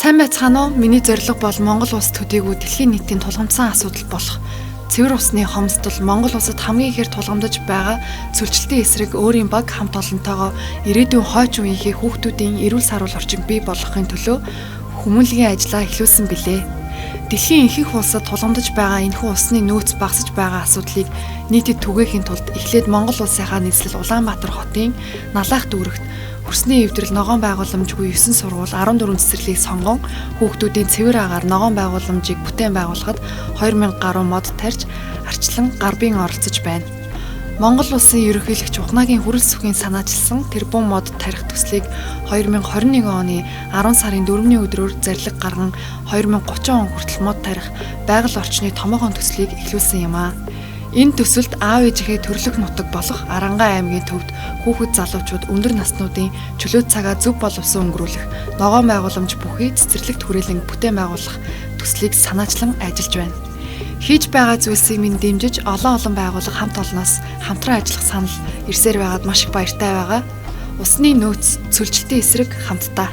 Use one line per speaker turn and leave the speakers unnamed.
Сайн байцгаана уу? Миний зорилго бол Монгол улс төдийгүй дэлхийн нийтийн тулгамдсан асуудал болох цэвэр усны хомсдол Монгол улсад хамгийн ихээр тулгамдж байгаа цөлчлөлтийн эсрэг өөрийн баг хамт олонтойгоо ирээдүйн хойч үеийнхээ хүүхдүүдийн эрүүл саруул орчин бий болгохын төлөө хүмүүнлэгийн ажлаа эхлүүлсэн билээ. Дэлхийн ихэнх улсад тулгамдж байгаа энэхүү усны нөөц багасж байгаа асуудлыг нийтэд түгээхийн тулд эхлээд Монгол улсынхаа нийслэл Улаанбаатар хотын Налаах дүүрэгт Хөрсний эвдрэл ногоон байгууламжгүй 9 сургууль 14 цэцэрлэгийг сонгон хүүхдүүдийн цэвэр агаар ногоон байгууламжийг бүтээн байгуулахад 2000 гаруй мод тарьж арчлан гарбын оролцож байна. Монгол улсын ерөнхийлөгч Ухнагийн хүрэл сүхийн санаачилсан тэрбум мод тарих төслийг 2021 оны 10 сарын 4-ний өдрөөр зарлиг гарган 2030 он хүртэл мод тарих байгаль орчны томоохон төслийг эхлүүлсэн юм а. Энэ төсөлд аав ээжийнхээ төрлөх нутаг болох Арангай аймгийн төвд хүүхэд залуучууд өндөр наснуудын чөлөөт цагаа зөв боловсон өнгөрүүлэх, ногоон байгууламж бүхий цэцэрлэгт хүрээлэн бүтээн байгуулах төслийг санаачлан ажиллаж байна. Хийж байгаа зүйлсийг минь дэмжиж олон байгууллага хамт олноос хамтран ажиллах санал ирсээр байгаад маш их баяртай байгаа. Усны нөөц цөлчлөлтийн эсрэг хамтдаа